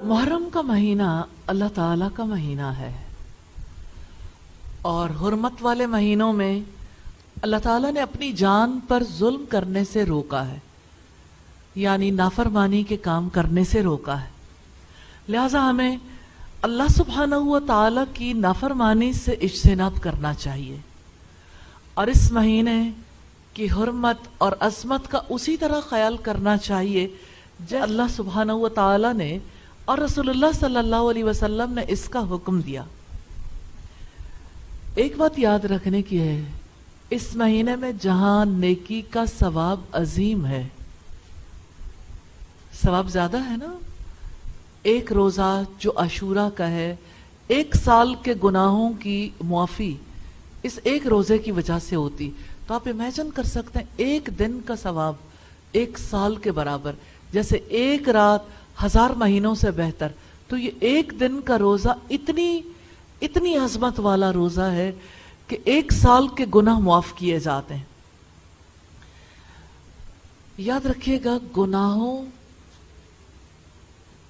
محرم کا مہینہ اللہ تعالیٰ کا مہینہ ہے، اور حرمت والے مہینوں میں اللہ تعالیٰ نے اپنی جان پر ظلم کرنے سے روکا ہے، یعنی نافرمانی کے کام کرنے سے روکا ہے۔ لہٰذا ہمیں اللہ سبحانہ و تعالیٰ کی نافرمانی سے اجتناب کرنا چاہیے، اور اس مہینے کی حرمت اور عظمت کا اسی طرح خیال کرنا چاہیے جیسے اللہ سبحانہ و تعالیٰ نے اور رسول اللہ صلی اللہ علیہ وسلم نے اس کا حکم دیا۔ ایک بات یاد رکھنے کی ہے، اس مہینے میں جہاں نیکی کا ثواب عظیم ہے، ثواب زیادہ ہے نا، ایک روزہ جو عاشورہ کا ہے، 1 سال کے گناہوں کی معافی اس ایک روزے کی وجہ سے ہوتی، تو آپ امیجن کر سکتے ہیں 1 دن کا ثواب 1 سال کے برابر، جیسے 1 رات 1000 مہینوں سے بہتر۔ تو یہ 1 دن کا روزہ اتنی عظمت والا روزہ ہے کہ 1 سال کے گناہ معاف کیے جاتے ہیں۔ یاد رکھیے گا، گناہوں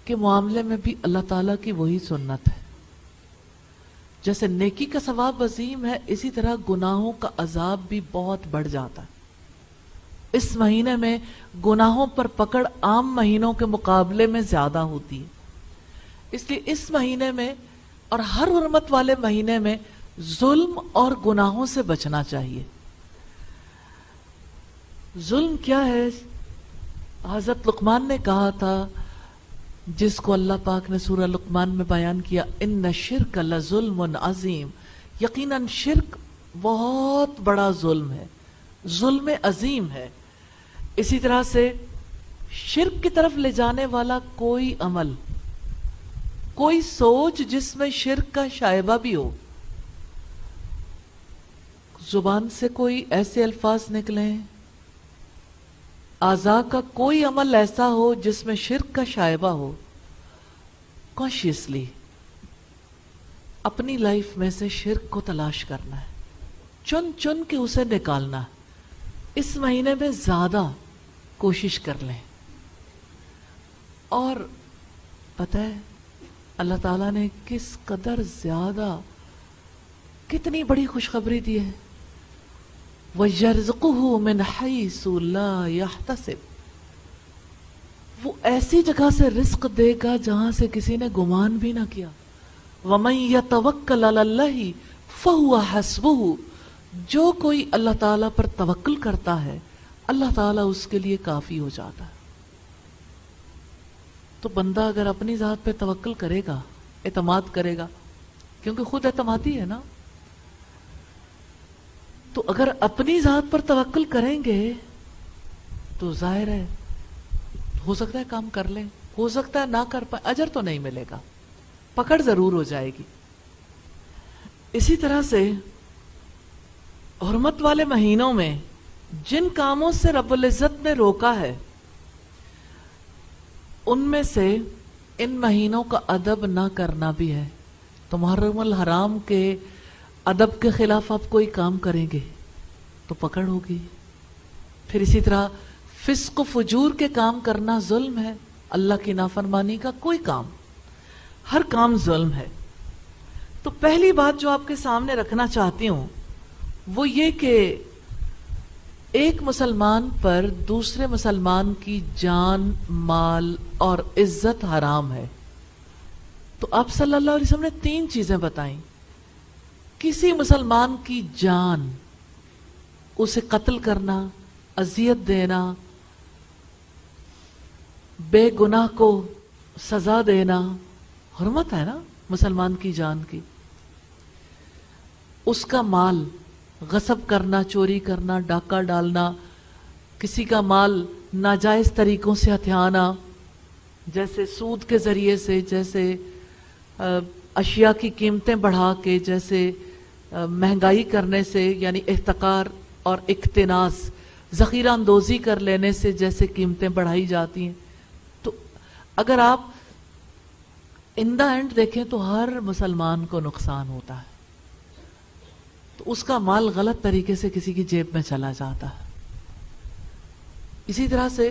کے معاملے میں بھی اللہ تعالیٰ کی وہی سنت ہے، جیسے نیکی کا ثواب عظیم ہے، اسی طرح گناہوں کا عذاب بھی بہت بڑھ جاتا ہے۔ اس مہینے میں گناہوں پر پکڑ عام مہینوں کے مقابلے میں زیادہ ہوتی ہے، اس لیے اس مہینے میں اور ہر حرمت والے مہینے میں ظلم اور گناہوں سے بچنا چاہیے۔ ظلم کیا ہے؟ حضرت لقمان نے کہا تھا، جس کو اللہ پاک نے سورہ لقمان میں بیان کیا، ان الشرک لظلم عظیم، یقیناً شرک بہت بڑا ظلم ہے، ظلم عظیم ہے۔ اسی طرح سے شرک کی طرف لے جانے والا کوئی عمل، کوئی سوچ جس میں شرک کا شائبہ بھی ہو، زبان سے کوئی ایسے الفاظ نکلیں، اعضاء کا کوئی عمل ایسا ہو جس میں شرک کا شائبہ ہو، کانشیسلی اپنی لائف میں سے شرک کو تلاش کرنا ہے، چن چن کے اسے نکالنا ہے۔ اس مہینے میں زیادہ کوشش کر لیں، اور پتہ ہے اللہ تعالیٰ نے کس قدر زیادہ، کتنی بڑی خوشخبری دی ہے، وَيَرْزُقُهُ مِنْ حَيْثُ لَا يَحْتَسِبُ، وہ ایسی جگہ سے رزق دے گا جہاں سے کسی نے گمان بھی نہ کیا۔ وَمَنْ يَتَوَكَّلْ عَلَى اللَّهِ فَهُوَ حَسْبُهُ، جو کوئی اللہ تعالیٰ پر توکل کرتا ہے اللہ تعالیٰ اس کے لیے کافی ہو جاتا ہے۔ تو بندہ اگر اپنی ذات پہ توکل کرے گا، اعتماد کرے گا، کیونکہ خود اعتمادی ہے نا، تو اگر اپنی ذات پر توکل کریں گے تو ظاہر ہے ہو سکتا ہے کام کر لیں، ہو سکتا ہے نہ کر پائے، اجر تو نہیں ملے گا، پکڑ ضرور ہو جائے گی۔ اسی طرح سے حرمت والے مہینوں میں جن کاموں سے رب العزت نے روکا ہے، ان میں سے ان مہینوں کا ادب نہ کرنا بھی ہے۔ تو محرم الحرام کے ادب کے خلاف آپ کوئی کام کریں گے تو پکڑ ہوگی۔ پھر اسی طرح فسق و فجور کے کام کرنا ظلم ہے، اللہ کی نافرمانی کا کوئی کام، ہر کام ظلم ہے۔ تو پہلی بات جو آپ کے سامنے رکھنا چاہتی ہوں وہ یہ کہ ایک مسلمان پر دوسرے مسلمان کی جان، مال اور عزت حرام ہے۔ تو آپ صلی اللہ علیہ وسلم نے 3 چیزیں بتائیں۔ کسی مسلمان کی جان، اسے قتل کرنا، اذیت دینا، بے گناہ کو سزا دینا، حرمت ہے نا مسلمان کی جان کی۔ اس کا مال غصب کرنا، چوری کرنا، ڈاکہ ڈالنا، کسی کا مال ناجائز طریقوں سے ہتھیانا، جیسے سود کے ذریعے سے، جیسے اشیاء کی قیمتیں بڑھا کے، جیسے مہنگائی کرنے سے، یعنی احتکار اور اقتناص، ذخیرہ اندوزی کر لینے سے جیسے قیمتیں بڑھائی جاتی ہیں۔ تو اگر آپ ان دا اینڈ دیکھیں تو ہر مسلمان کو نقصان ہوتا ہے، تو اس کا مال غلط طریقے سے کسی کی جیب میں چلا جاتا ہے۔ اسی طرح سے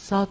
7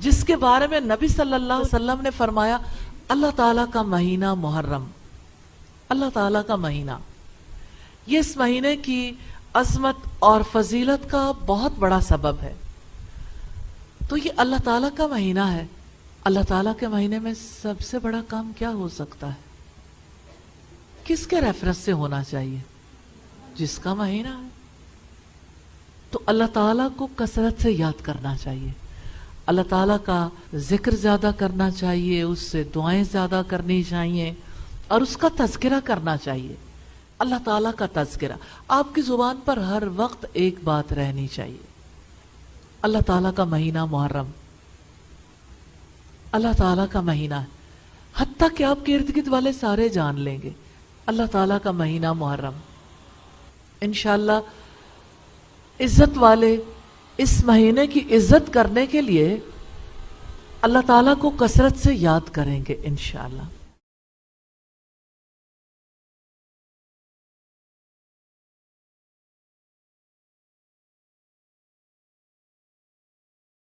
جس کے بارے میں نبی صلی اللہ علیہ وسلم نے فرمایا اللہ تعالیٰ کا مہینہ محرم، اللہ تعالیٰ کا مہینہ، یہ اس مہینے کی عظمت اور فضیلت کا بہت بڑا سبب ہے۔ تو یہ اللہ تعالیٰ کا مہینہ ہے، اللہ تعالیٰ کے مہینے میں سب سے بڑا کام کیا ہو سکتا ہے؟ کس کے ریفرنس سے ہونا چاہیے؟ جس کا مہینہ ہے۔ تو اللہ تعالیٰ کو کثرت سے یاد کرنا چاہیے، اللہ تعالیٰ کا ذکر زیادہ کرنا چاہیے، اس سے دعائیں زیادہ کرنی چاہیے اور اس کا تذکرہ کرنا چاہیے۔ اللہ تعالیٰ کا تذکرہ آپ کی زبان پر ہر وقت ایک بات رہنی چاہیے، اللہ تعالیٰ کا مہینہ محرم، اللہ تعالیٰ کا مہینہ ہے، حتیٰ کہ آپ کے ارد گرد والے سارے جان لیں گے اللہ تعالیٰ کا مہینہ محرم۔ انشاءاللہ عزت والے اس مہینے کی عزت کرنے کے لیے اللہ تعالیٰ کو کثرت سے یاد کریں گے انشاءاللہ۔